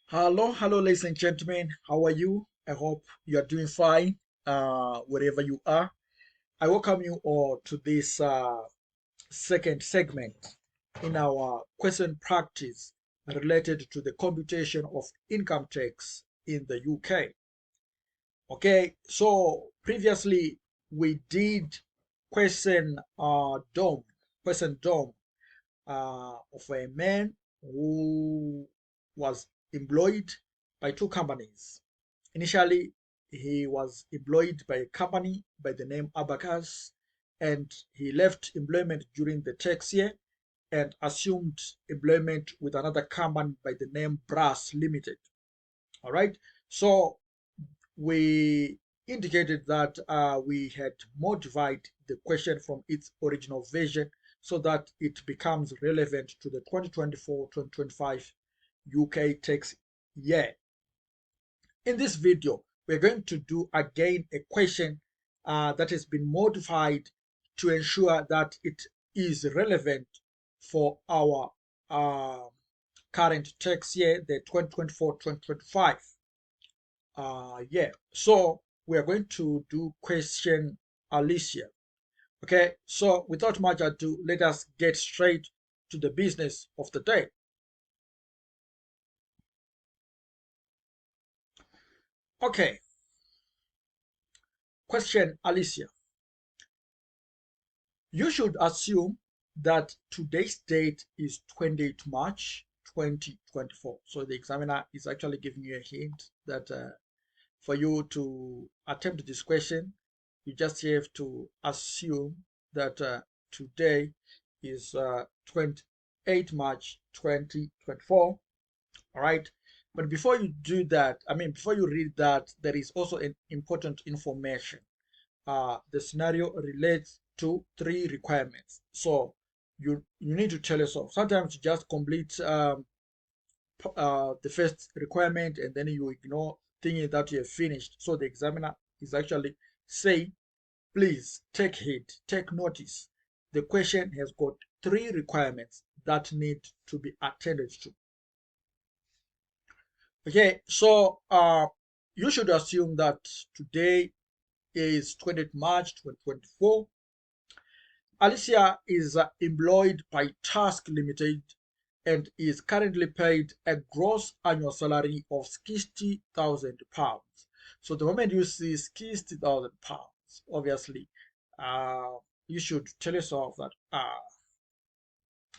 Hello, ladies and gentlemen. How are you? I hope you are doing fine wherever you are. I welcome you all to this second segment in our question practice related to the computation of income tax in the UK. Okay, so previously we did question dome of a man who was employed by two companies. Initially, he was employed by a company by the name Abacus, and he left employment during the tax year and assumed employment with another company by the name Brass Limited. All right. So we indicated that we had modified the question from its original version so that it becomes relevant to the 2024-2025 UK tax year. In this video, we're going to do again a question that has been modified to ensure that it is relevant for our current tax year, the 2024-2025. Yeah, so we are going to do question Alicia. Okay, so without much ado, let us get straight to the business of the day. Okay, question Alicia. You should assume that today's date is 28 March 2024. So the examiner is actually giving you a hint that for you to attempt this question, you just have to assume that today is 28 March 2024. All right. But before you do that, before you read that, there is also an important information. The scenario relates to 3 requirements. So you need to tell yourself. Sometimes you just complete the first requirement and then you ignore thinking that you have finished. So the examiner is actually saying, please take heed, take notice. The question has got 3 requirements that need to be attended to. Okay, so you should assume that today is 20th March 2024. Alicia is employed by Task Limited and is currently paid a gross annual salary of £60,000. So the moment you see £60,000, obviously, you should tell yourself that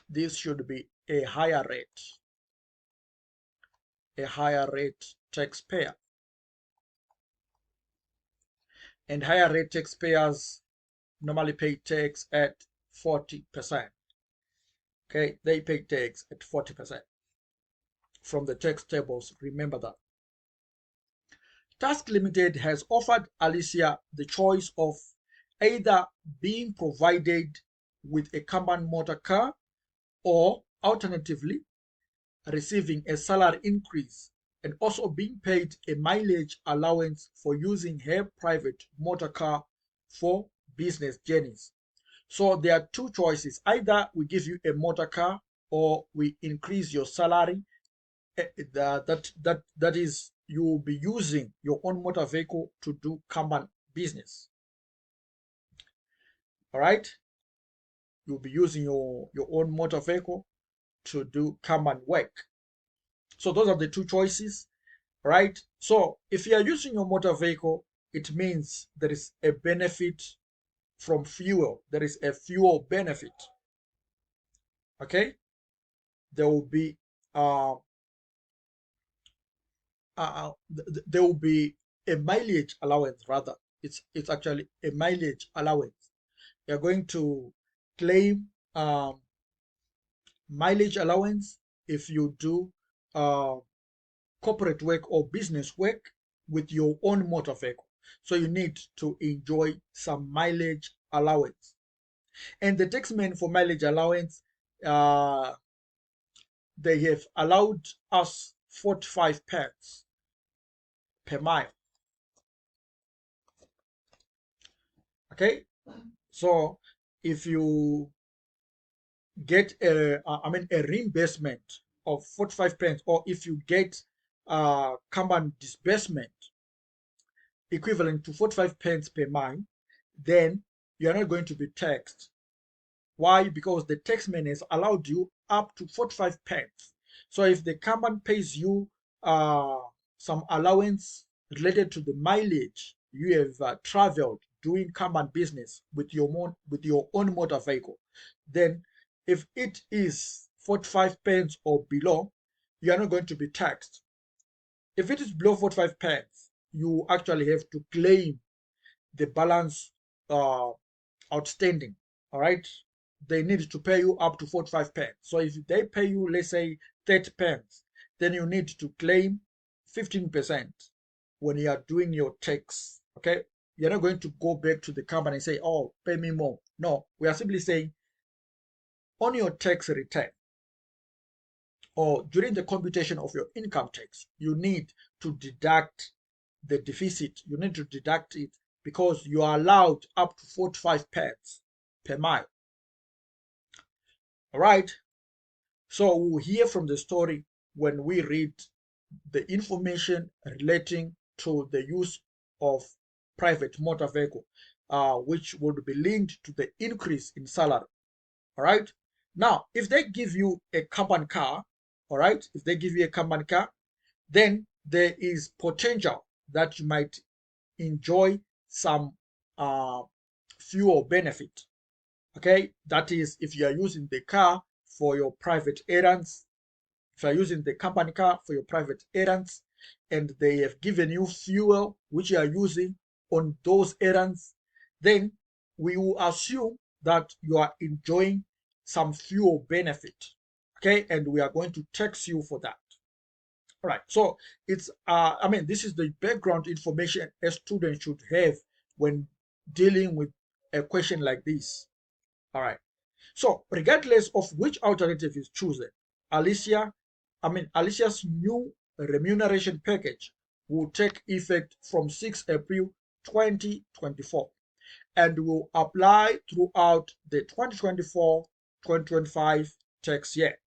this should be a higher rate taxpayer. And higher rate taxpayers normally pay tax at 40%. Okay, they pay tax at 40% from the tax tables. Remember that. Task Limited has offered Alicia the choice of either being provided with a company motor car or alternatively receiving a salary increase and also being paid a mileage allowance for using her private motor car for business journeys. So there are 2 choices. Either we give you a motor car or we increase your salary. That is, you will be using your own motor vehicle to do company business. All right, you'll be using your own motor vehicle to do company work. So those are the 2 choices, right? So if you are using your motor vehicle, it means there is a benefit from fuel. There is a fuel benefit. Okay, there will be there will be a mileage allowance. Rather, it's actually a mileage allowance. You're going to claim mileage allowance if you do corporate work or business work with your own motor vehicle. So you need to enjoy some mileage allowance. And the taxman for mileage allowance, they have allowed us 45 pence per mile. Okay, so if you get a reimbursement of 45 pence, or if you get company disbursement equivalent to 45 pence per month, then you are not going to be taxed. Why? Because the taxman has allowed you up to 45 pence. So if the company pays you some allowance related to the mileage you have traveled doing company business with your own motor vehicle, then if it is 45 pence or below, you are not going to be taxed. If it is below 45 pence, you actually have to claim the balance outstanding. All right, they need to pay you up to 45 pence. So if they pay you, let's say 30 pence, then you need to claim 15% when you are doing your tax. Okay, you're not going to go back to the company and say, oh, pay me more. No, we are simply saying on your tax return or during the computation of your income tax, you need to deduct the deficit. You need to deduct it because you are allowed up to 45 pence per mile. All right. So we'll hear from the story when we read the information relating to the use of private motor vehicle, which would be linked to the increase in salary. All right. Now, if they give you a company car, all right, if they give you a company car, then there is potential that you might enjoy some fuel benefit. Okay, that is if you are using the car for your private errands, if you are using the company car for your private errands, and they have given you fuel which you are using on those errands, then we will assume that you are enjoying some fuel benefit. Okay, and we are going to tax you for that. All right, so it's I mean, this is the background information a student should have when dealing with a question like this. All right, so regardless of which alternative is chosen, Alicia's new remuneration package will take effect from 6 April 2024 and will apply throughout the 2024-2025 tax year.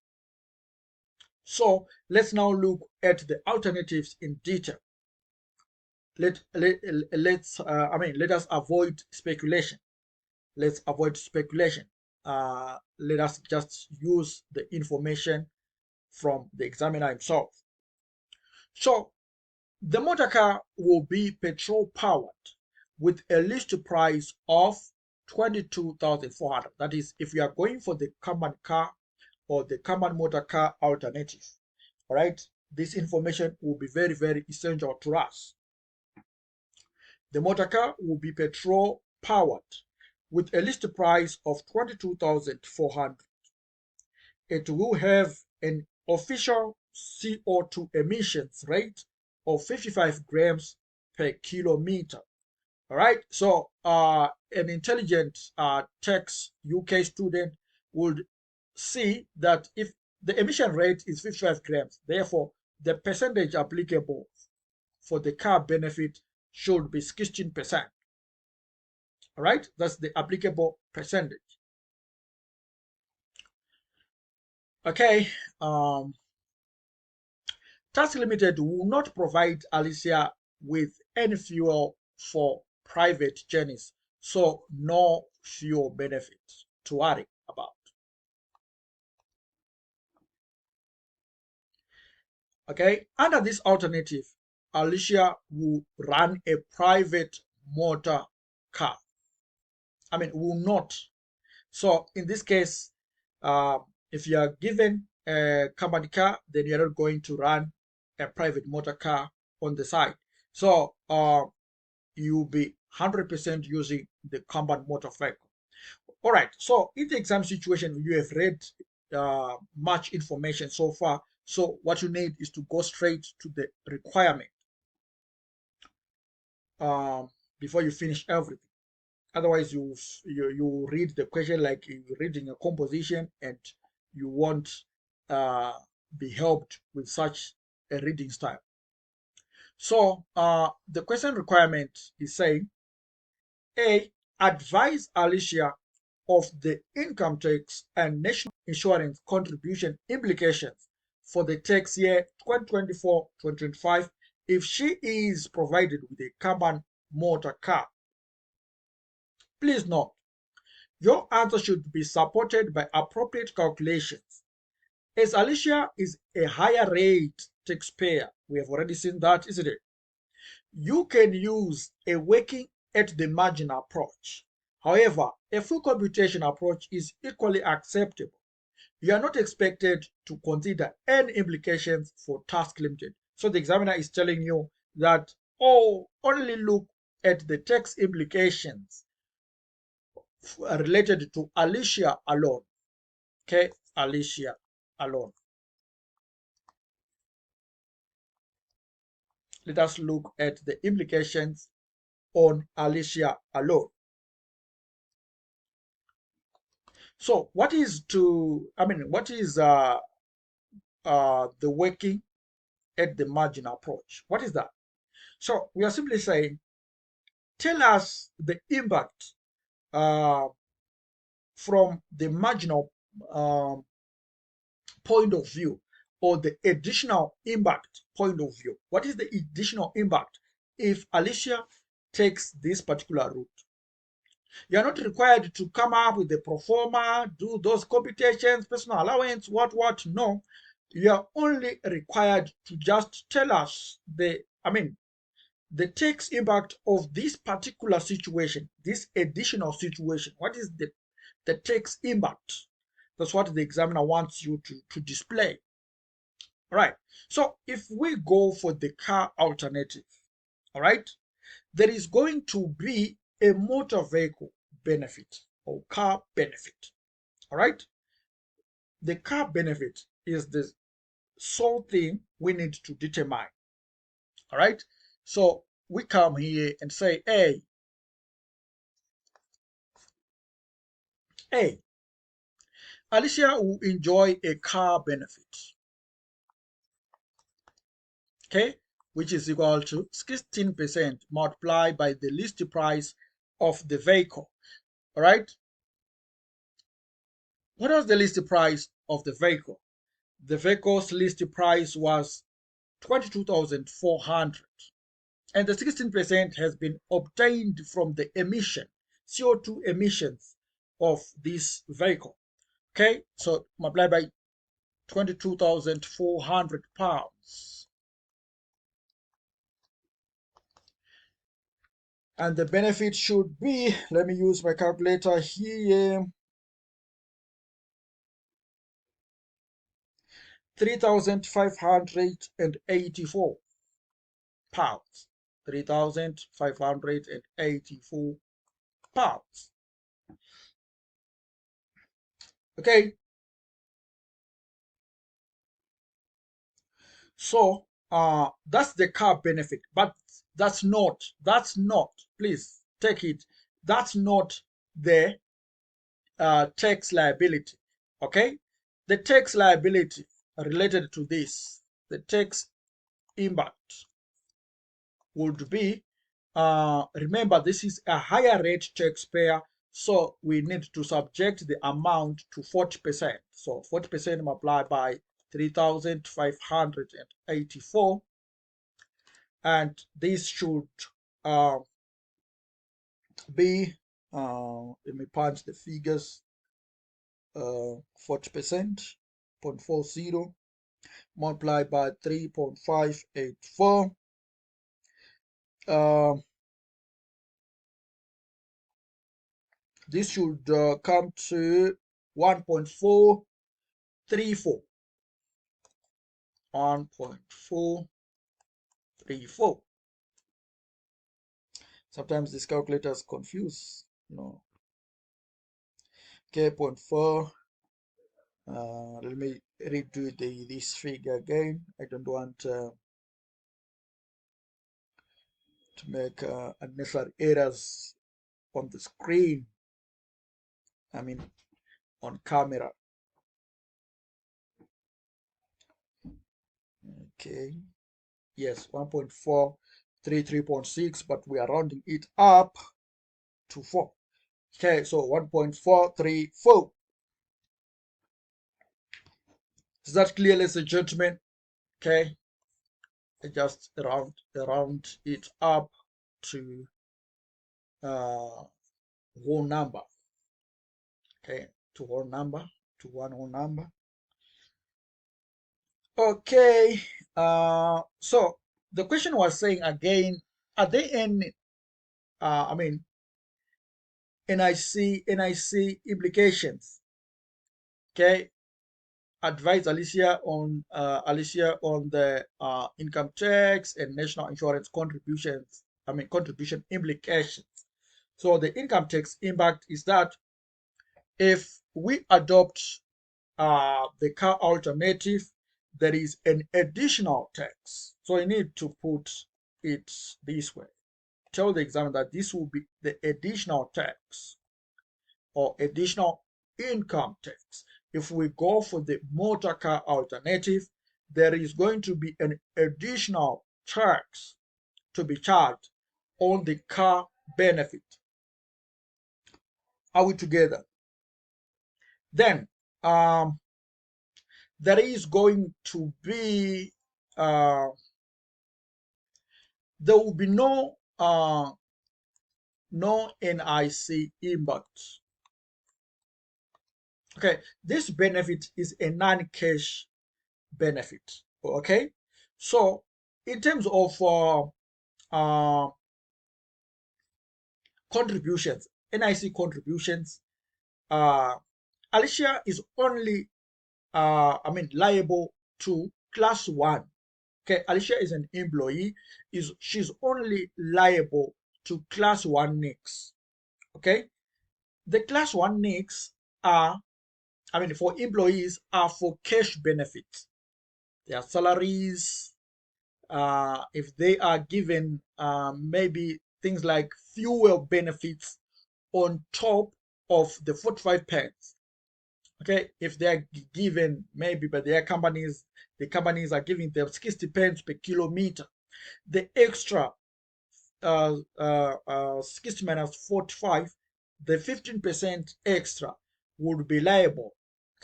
So let's now look at the alternatives in detail. Let us avoid speculation. Let's avoid speculation. Let us just use the information from the examiner himself. So the motor car will be petrol powered with a list price of 22,400. That is, if you are going for the common car or the common motor car alternative. All right, this information will be very, very essential to us. The motor car will be petrol powered with a list price of 22,400. It will have an official CO2 emissions rate of 55 grams per kilometer. All right, so an intelligent tax UK student would see that if the emission rate is 55 grams, therefore the percentage applicable for the car benefit should be 16%. All right, that's the applicable percentage. Okay, Tax Limited will not provide Alicia with any fuel for private journeys, so no fuel benefit to worry about. Okay, under this alternative, Alicia will run a private motor car. Will not. So in this case, if you are given a company car, then you're not going to run a private motor car on the side. So you'll be 100% using the company motor vehicle. All right. So in the exam situation, you have read much information so far. So what you need is to go straight to the requirement before you finish everything. Otherwise, you read the question like you're reading a composition, and you won't be helped with such a reading style. So the question requirement is saying, A, advise Alicia of the income tax and national insurance contribution implications for the tax year 2024-2025 if she is provided with a carbon motor car? Please note, your answer should be supported by appropriate calculations. As Alicia is a higher rate taxpayer, we have already seen that, isn't it? You can use a working at the margin approach. However, a full computation approach is equally acceptable. You are not expected to consider any implications for task limited. So the examiner is telling you that, oh, only look at the tax implications related to Alicia alone. Okay, Alicia alone. Let us look at the implications on Alicia alone. So what is the working at the margin approach? What is that? So we are simply saying, tell us the impact from the marginal point of view, or the additional impact point of view. What is the additional impact if Alicia takes this particular route? You are not required to come up with the pro forma, do those computations, personal allowance, what. No, you are only required to just tell us the tax impact of this particular situation, this additional situation. What is the tax impact? That's what the examiner wants you to display. All right. So if we go for the car alternative, all right, there is going to be a motor vehicle benefit or car benefit. All right. The car benefit is the sole thing we need to determine. All right. So we come here and say, hey, Alicia will enjoy a car benefit, okay, which is equal to 16% multiplied by the list price of the vehicle. All right. What was the list price of the vehicle? The vehicle's list price was 22,400, and the 16% has been obtained from the emission, CO2 emissions of this vehicle. Okay, so multiply by 22,400 pounds. And the benefit should be, let me use my calculator here, 3,584 pounds. 3,584 pounds. Okay. So that's the car benefit, but that's not, please take it, that's not the tax liability. Okay. The tax liability related to this, the tax impact would be, remember, this is a higher rate taxpayer, so we need to subject the amount to 40%. So 40% multiplied by 3,584, and this should be, let me punch the figures, 40%, 0.40 multiplied by 3.584. This should come to 1.434. 1.434. Sometimes these calculators confuse, Okay, 0.4. Let me redo this figure again. I don't want to make unnecessary errors on the screen. On camera. Okay. Yes, 1.433.6, but we are rounding it up to 4. Okay, so 1.434. Is that clear, ladies and gentlemen? Okay, I just round it up to whole number. Okay, to whole number, to one whole number. Okay, so the question was saying again, are there any I mean NIC implications? Okay, advise Alicia on the income tax and national insurance contributions. Contribution implications. So the income tax impact is that if we adopt the car alternative, there is an additional tax. So you need to put it this way. Tell the examiner that this will be the additional tax or additional income tax. If we go for the motor car alternative, there is going to be an additional tax to be charged on the car benefit. Are we together? Then there is going to be there will be no NIC impact. Okay, this benefit is a non-cash benefit. Okay, so in terms of contributions, NIC contributions, Alicia is only liable to class 1. Okay, Alicia is an employee, she's only liable to class 1 NICs. Okay, the class 1 NICs are, for employees, are for cash benefits. Their salaries, if they are given maybe things like fuel benefits on top of the 45 pence. Okay, if they are given maybe by their companies, the companies are giving them 60 pence per kilometer, the extra 60 minus 45, the 15% extra would be liable.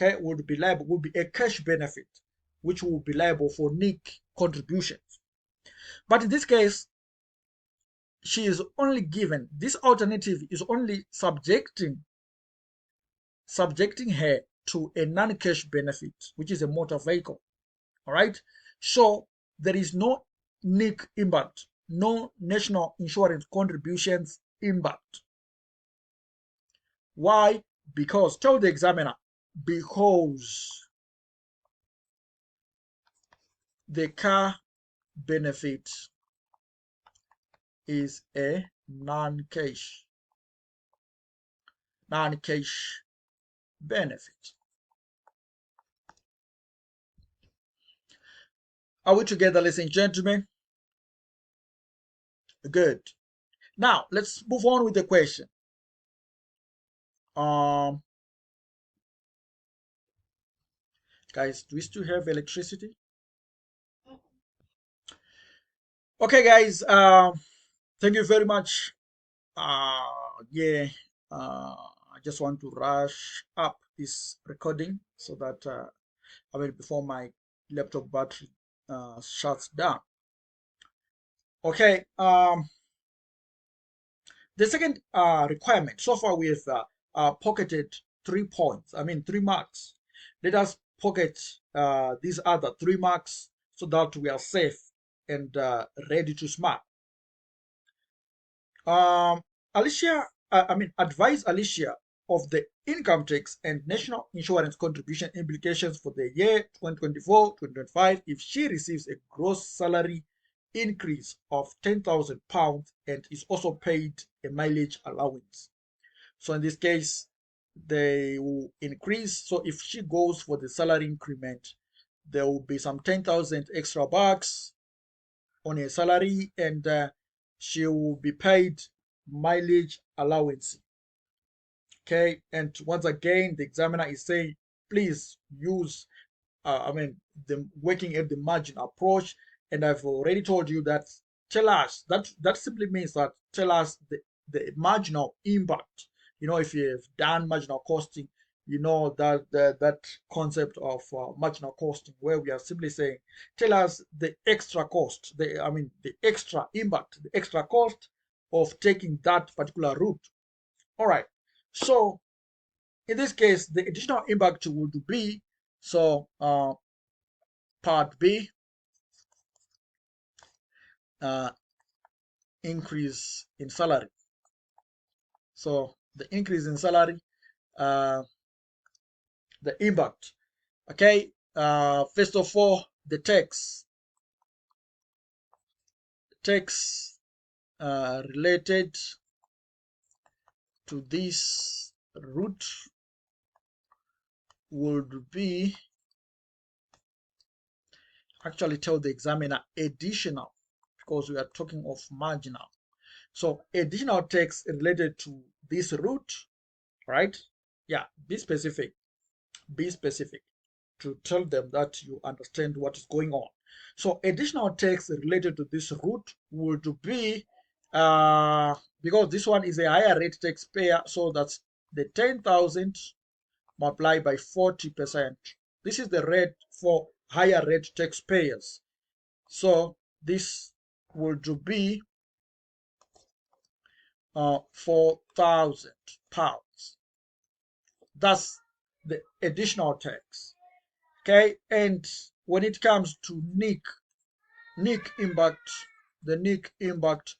Okay, would be a cash benefit, which will be liable for NIC contributions. But in this case, she is only given, this alternative is only subjecting her to a non-cash benefit, which is a motor vehicle. All right. So there is no NIC impact, no national insurance contributions impact. Why? Because, tell the examiner, because the car benefit is a non-cash benefit. Are we together, ladies and gentlemen? Good. Now let's move on with the question. Guys, do we still have electricity? Okay, guys. Thank you very much. I just want to rush up this recording so that before my laptop battery shuts down. Okay. The second requirement. So far we have pocketed 3 points. 3 marks. Let us pocket these other 3 marks so that we are safe and ready to smart. Alicia, advise Alicia of the income tax and national insurance contribution implications for the year 2024-2025 if she receives a gross salary increase of £10,000 and is also paid a mileage allowance. So in this case, they will increase. So if she goes for the salary increment, there will be some 10,000 extra bucks on her salary, and she will be paid mileage allowance. Okay, and once again, the examiner is saying, please use the working at the margin approach. And I've already told you that tell us that simply means that tell us the marginal impact. If you have done marginal costing, you know that concept of marginal costing, where we are simply saying, tell us the extra cost, the extra impact, the extra cost of taking that particular route. All right. So in this case, the additional impact would be, so part B, increase in salary. So the increase in salary, the impact. Okay, first of all, the tax related to this route would be, actually tell the examiner, additional, because we are talking of marginal. So additional tax related to this route, right? Yeah, be specific to tell them that you understand what is going on. So additional tax related to this route would be, because this one is a higher rate taxpayer, so that's the 10,000 multiplied by 40%. This is the rate for higher rate taxpayers. So this would be £4,000. That's the additional tax. Okay, and when it comes to NIC impact, the NIC impact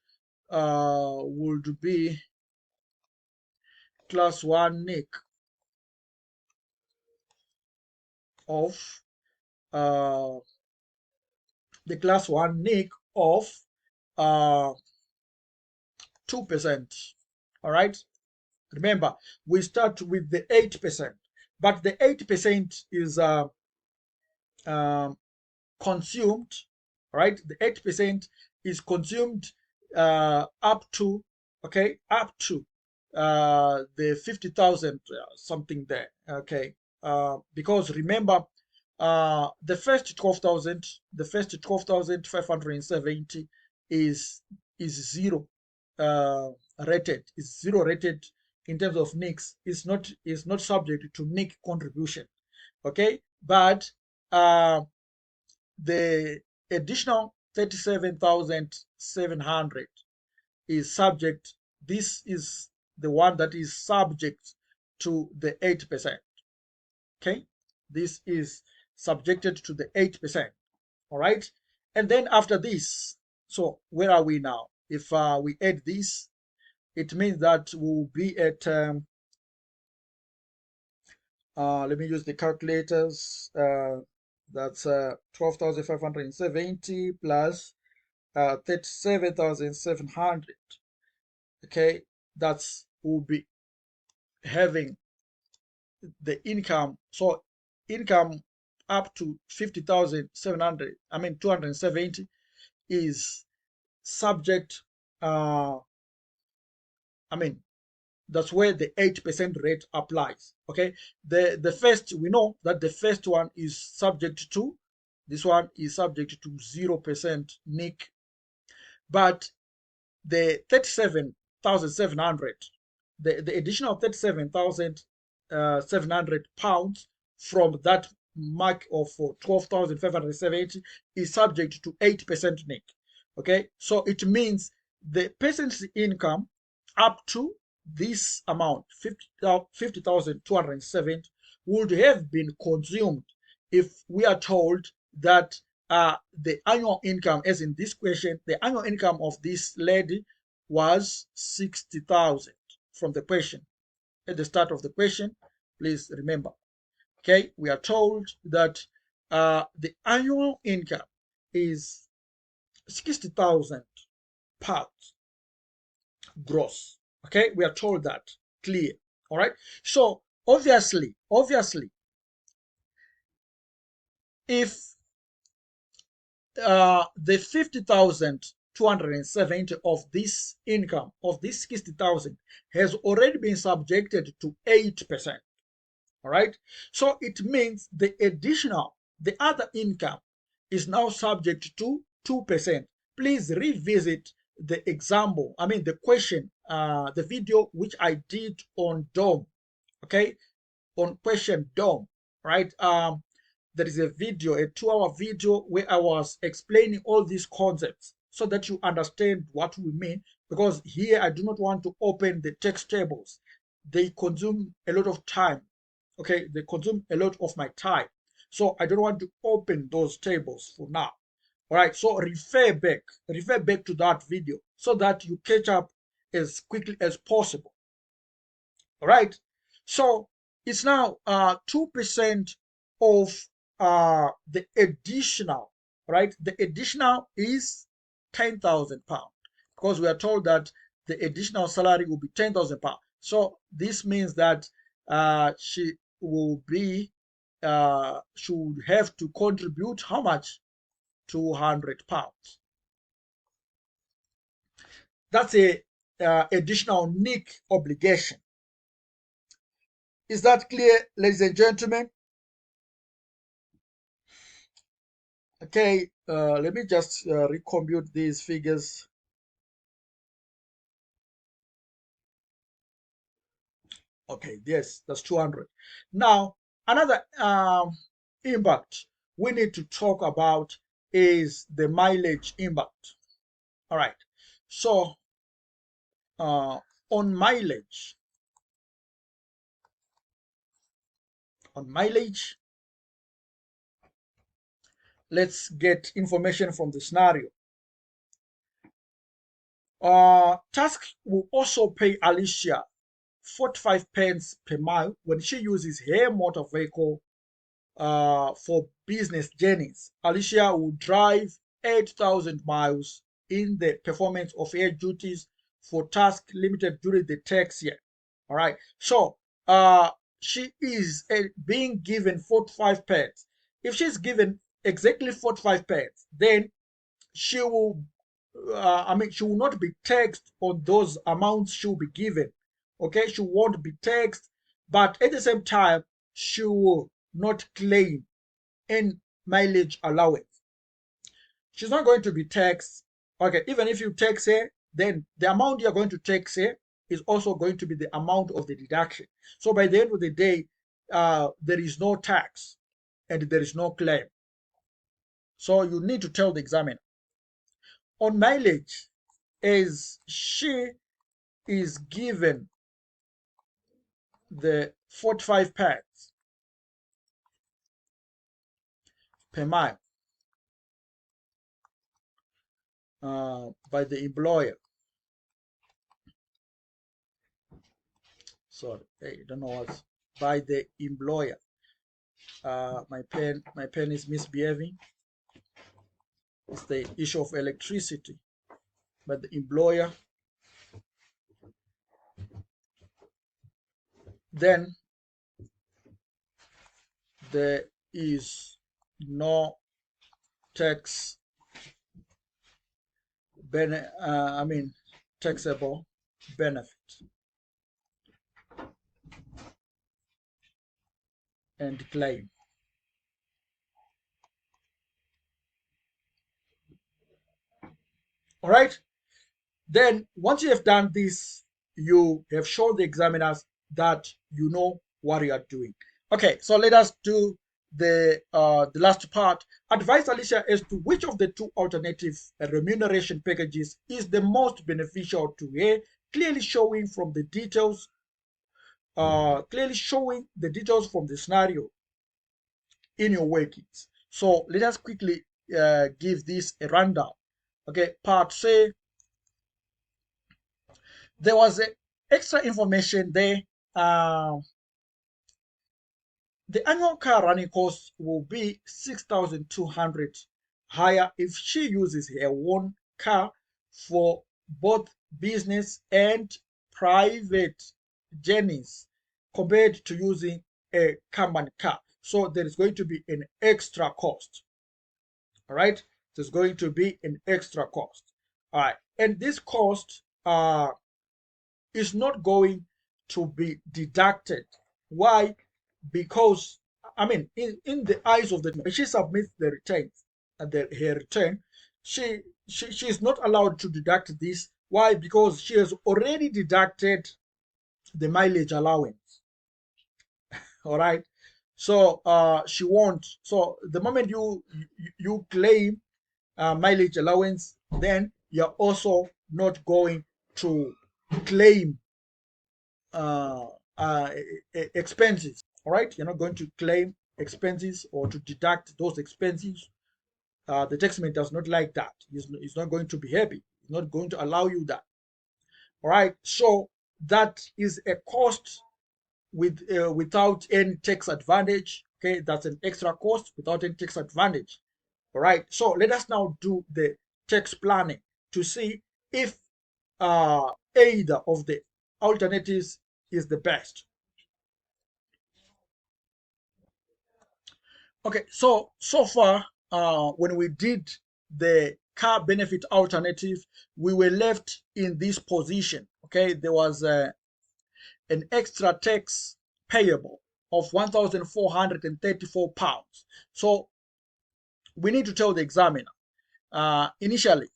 would be class 1 NIC of the class 1 NIC of 2%. All right, remember we start with the 8%, but the 8% is consumed, right? The 8% is consumed up to, okay, up to the 50,000 something there, okay? Because remember, the first 12,570 is zero rated, is zero rated in terms of NICs. Is not subject to NIC contribution, okay? But the additional 37,700 is subject. This is the one that is subject to the 8%. Okay, this is subjected to the 8%. All right, and then after this, so where are we now? If we add this, it means that we'll be at let me use the calculators. That's 12,570 plus 37,700. Okay, that's will be having the income. So income up to 50,700, 270, is subject. That's where the 8% rate applies. Okay, the first, we know that the first one is subject to, this one is subject to 0% NIC, but the 37,700, the additional 37,700 pounds from that mark of 12,570 is subject to 8% NIC. Okay, so it means the person's income up to this amount, 50,207, would have been consumed if we are told that the annual income, as in this question, the annual income of this lady was 60,000 from the question. At the start of the question, please remember. Okay, we are told that the annual income is 60,000 pounds gross. Okay, we are told that, clear. All right, so obviously, if the 50,270 of this income, of this 60,000, has already been subjected to 8%. All right, so it means the other income is now subject to 2%. Please revisit the example, the question, the video which I did on DOM. Okay, on question DOM, right? There is a video, a 2-hour video where I was explaining all these concepts so that you understand what we mean, because here I do not want to open the text tables. They consume a lot of time. Okay, they consume a lot of my time. So I don't want to open those tables for now. All right, so refer back to that video so that you catch up as quickly as possible. All right, so it's now 2% of the additional, right? The additional is £10,000 because we are told that the additional salary will be £10,000. So this means that she will be should have to contribute how much? £200. That's a additional NIC obligation. Is that clear, ladies and gentlemen? Okay, let me just recompute these figures. Okay, yes, that's 200. Now, another impact we need to talk about is the mileage impact. All right, so on mileage, let's get information from the scenario. Task will also pay Alicia 45 pence per mile when she uses her motor vehicle for business journeys. Alicia will drive 8,000 miles in the performance of her duties for Task Limited during the tax year. All right, so she is being given 45 pence. If she's given exactly 45 pence, then she will she will not be taxed on those amounts she will be given. Okay, she won't be taxed, but at the same time, she will not claim any mileage allowance. She's not going to be taxed. Okay, even if you tax her, then the amount you're going to tax her is also going to be the amount of the deduction. So by the end of the day, there is no tax and there is no claim. So you need to tell the examiner. On mileage, as she is given the 45 pence per mile by the employer. Sorry, I don't know what's by the employer. My pen is misbehaving. It's the issue of electricity. But the employer, then there is no tax taxable benefit and claim. All right, then once you have done this, you have shown the examiners that you know what you are doing. Okay, so let us do the last part. Advise Alicia as to which of the two alternative remuneration packages is the most beneficial to her, clearly showing the details from the scenario in your workings. So let us quickly give this a rundown. Okay, part C. There was extra information there. The annual car running cost will be 6,200 higher if she uses her own car for both business and private journeys compared to using a company car. So there is going to be an extra cost. All right, there's going to be an extra cost. All right, and this cost is not going to be deducted. Why? Because in the eyes of the when she submits the returns and her return, she is not allowed to deduct this. Why? Because she has already deducted the mileage allowance. All right. So she won't. So the moment you claim mileage allowance, then you're also not going to claim uh, uh, expenses. All right, you're not going to claim expenses or to deduct those expenses. The taxman does not like that. He's not going to be happy. He's not going to allow you that. All right, so that is a cost without any tax advantage. Okay, that's an extra cost without any tax advantage. All right, so let us now do the tax planning to see if either of the alternatives is the best. Okay, so far, when we did the car benefit alternative, we were left in this position. Okay, there was an extra tax payable of £1,434. So we need to tell the examiner initially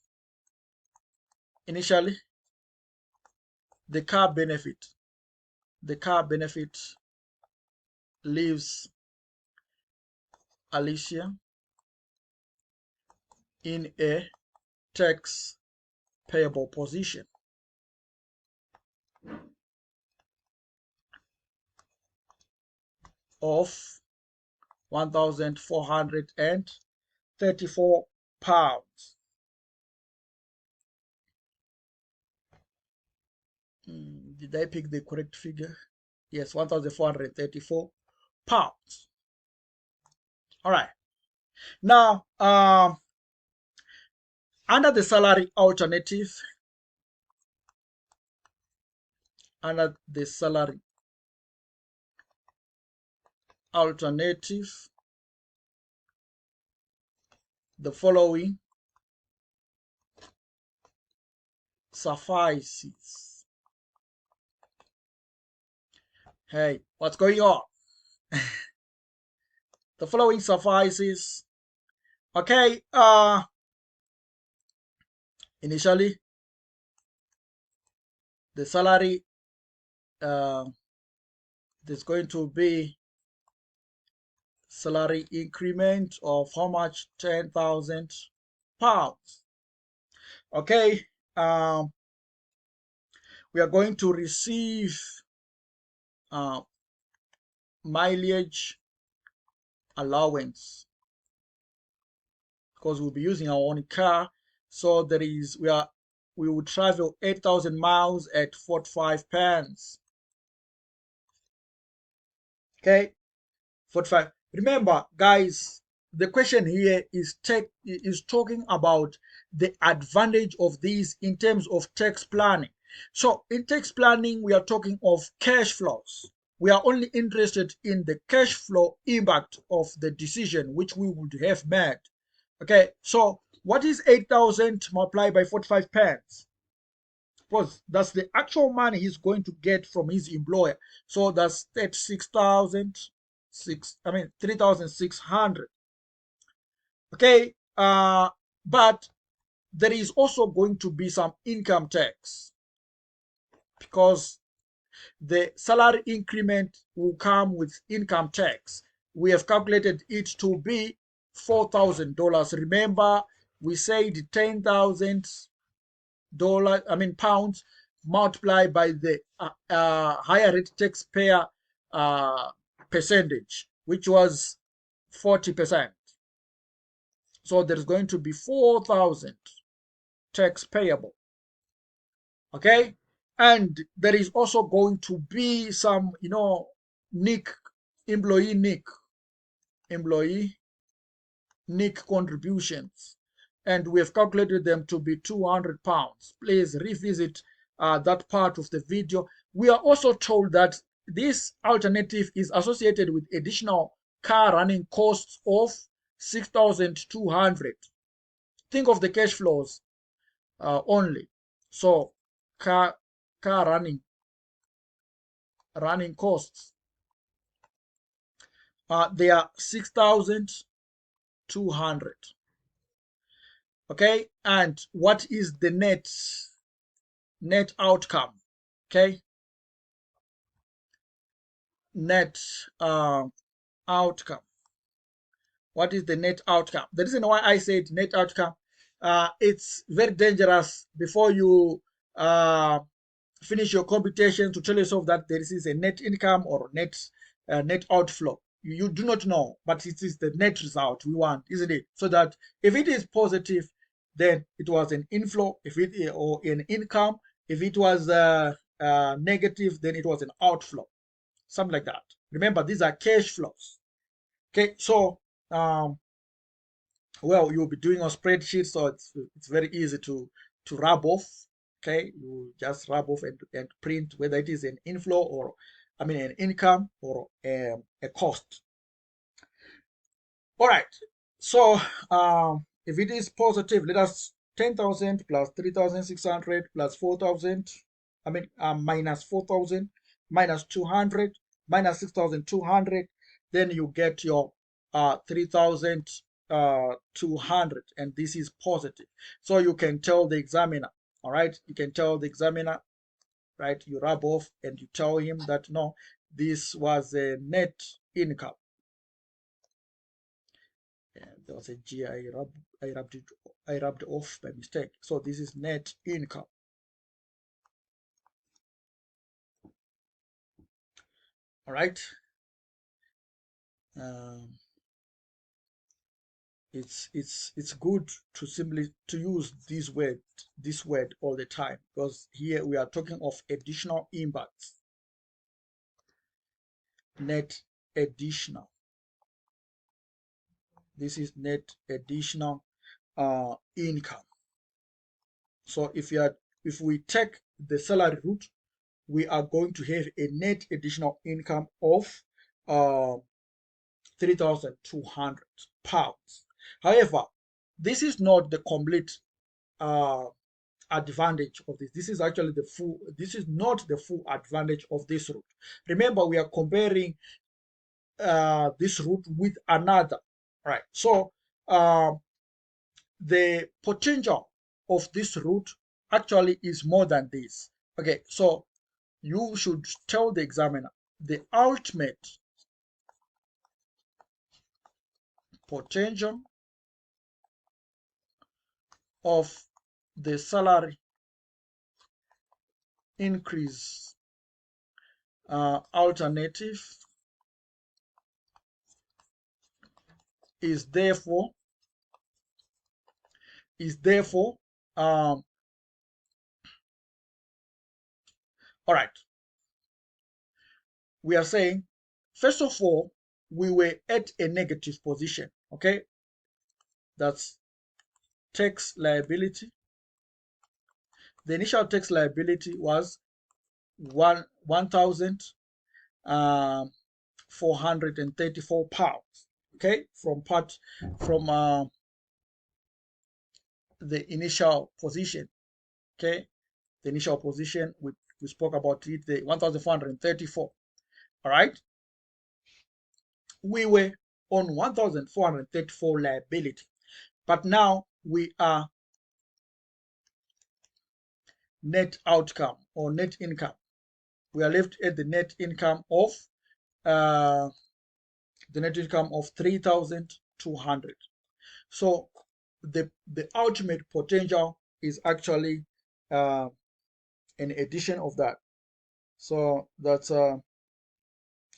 the car benefit leaves Alicia in a tax payable position of £1,434. Did I pick the correct figure? Yes, £1,434. All right. Now, under the salary alternative, the following suffices. Hey, what's going on? The following suffices. Okay, initially the salary there's going to be salary increment of how much? £10,000. Okay, we are going to receive mileage allowance because we'll be using our own car. So we will travel 8,000 miles at 45 pence. Okay, 45. Remember, guys, the question here is talking about the advantage of these in terms of tax planning. So in tax planning, we are talking of cash flows. We are only interested in the cash flow impact of the decision which we would have made. Okay, so what is 8,000 multiplied by 45 pence? Because that's the actual money he's going to get from his employer. So that's 3,600. Okay, but there is also going to be some income tax because the salary increment will come with income tax. We have calculated it to be $4,000. Remember, we said pounds multiplied by the higher rate taxpayer percentage, which was 40%. So there's going to be 4,000 tax payable. Okay, and there is also going to be some, employee NIC contributions, and we have calculated them to be £200. Please revisit that part of the video. We are also told that this alternative is associated with additional car running costs of 6,200. Think of the cash flows only. So car running costs, they are 6,200. Okay, and what is the net outcome? Okay, net outcome. What is the net outcome? The reason why I said net outcome, it's very dangerous before you finish your computation to tell yourself that there is a net income or net outflow. You do not know, but it is the net result we want, isn't it? So that if it is positive, then it was an inflow. If it or an income, if it was negative, then it was an outflow, something like that. Remember, these are cash flows. Okay, so well, you'll be doing a spreadsheet, so it's very easy to rub off. Okay, you just rub off and print whether it is an inflow or an income or a cost. All right, so if it is positive, let us 10,000 plus 3,600 plus 4,000, minus 4,000 minus 200 minus 6,200, then you get your 3,200, and this is positive. So you can tell the examiner, all right, you can tell the examiner, right, you rub off and you tell him that no, this was a net income. There was a G, I rubbed off by mistake. So this is net income. All right. It's good to simply to use this word all the time, because here we are talking of additional impacts. Net additional. This is net additional income. So if we take the salary route, we are going to have a net additional income of 3,200 pounds. However, this is not the complete advantage of this. This is actually this is not the full advantage of this route. Remember, we are comparing this route with another, right? So the potential of this route actually is more than this. Okay, so you should tell the examiner the ultimate potential of the salary increase alternative is therefore all right, we are saying, first of all, we were at a negative position. Okay, that's tax liability. The initial tax liability was 1,434 pounds. Okay, from the initial position. Okay, the initial position, we spoke about it, the 1,434. All right, we were on 1,434 liability, but now we are net outcome or net income. We are left at the net income of 3,200. So the ultimate potential is actually an addition of that. So that's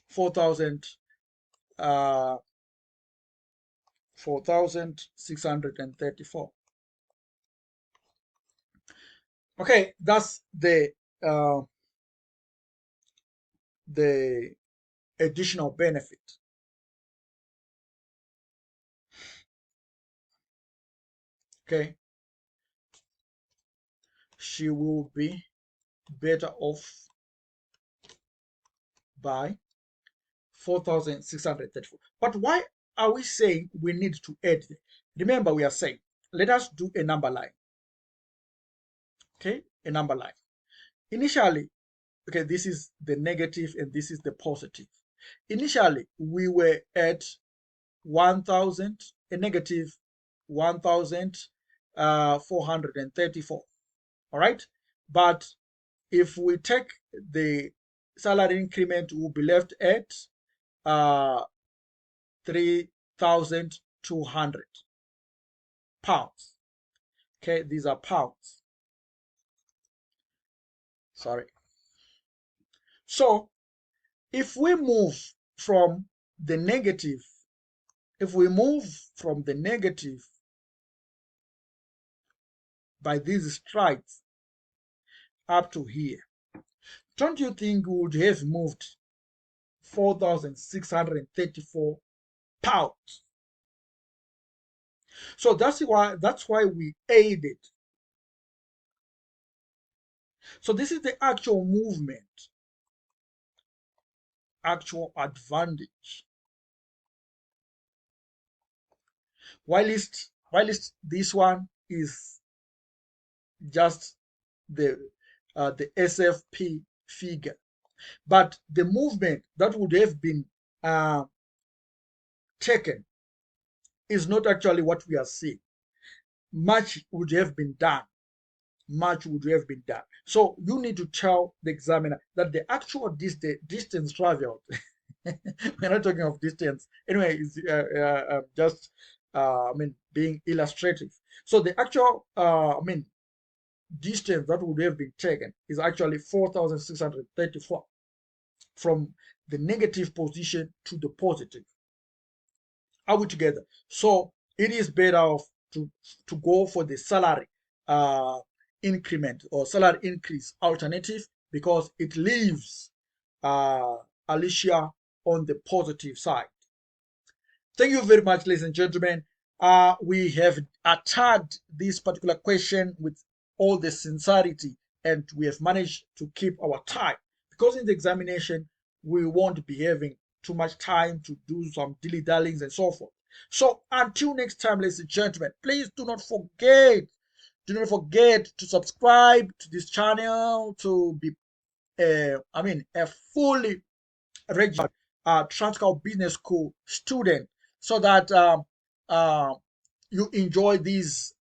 4,634. Okay, that's the additional benefit. Okay, she will be better off by 4,634. But why are we saying we need to add? Remember, we are saying, let us do a number line. Okay, a number line. Initially, okay, this is the negative and this is the positive. Initially, we were at 1,000, a negative 1,434. All right, but if we take the salary increment will be left at 3,200 pounds. Okay, these are pounds. Sorry. So if we move from the negative, by these strides up to here, don't you think we would have moved 4,634 pounds? So that's why we aided. So this is the actual movement, actual advantage. Whilst this one is just the SFP figure, but the movement that would have been taken is not actually what we are seeing. Much would have been done. So you need to tell the examiner that the actual distance traveled, we're not talking of distance anyway, is just being illustrative. So the actual distance that would have been taken is actually 4,634 from the negative position to the positive. Are we together? So it is better off to go for the salary increment or salary increase alternative, because it leaves Alicia on the positive side. Thank you very much, ladies and gentlemen. We have attacked this particular question with all the sincerity, and we have managed to keep our time, because in the examination we won't be having too much time to do some dilly-dallings and so forth. So until next time, ladies and gentlemen, please do not forget to subscribe to this channel, to be a fully registered Transkyle Business School student, so that you enjoy these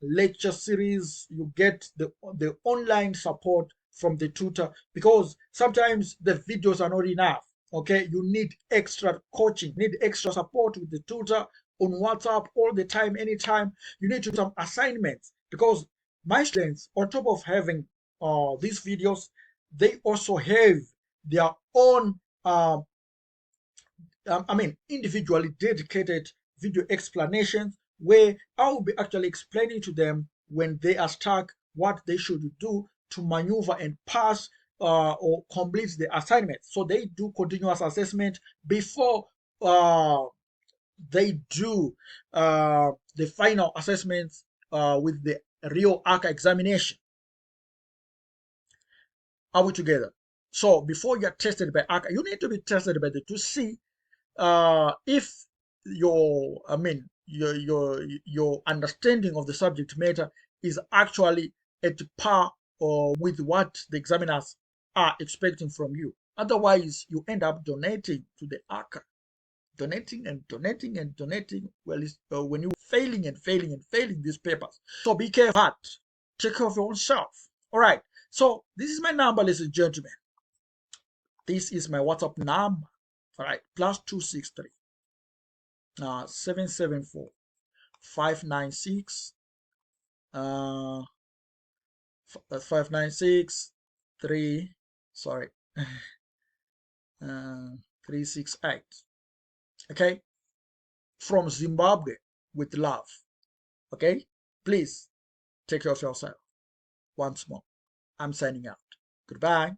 lecture series. You get the online support from the tutor, because sometimes the videos are not enough. Okay, you need extra coaching, need extra support with the tutor on WhatsApp all the time, anytime. You need to do some assignments, because my students, on top of having these videos, they also have their own individually dedicated video explanations, where I will be actually explaining to them when they are stuck what they should do to maneuver and pass or complete the assignment. So they do continuous assessment before they do the final assessments with the real ACCA examination. Are we together? So before you are tested by ACCA, you need to be tested by the to see if your understanding of the subject matter is actually at par or with what the examiners are expecting from you. Otherwise, you end up donating to the ACCA, donating and donating and donating. Well, when you're failing and failing and failing these papers. So be careful. Take care of your own self. All right. So this is my number, ladies and gentlemen. This is my WhatsApp number. All right, +263 774 596 596 3 sorry 368. Okay, from Zimbabwe with love. Okay, please take care of yourself. Once more, I'm signing out. Goodbye.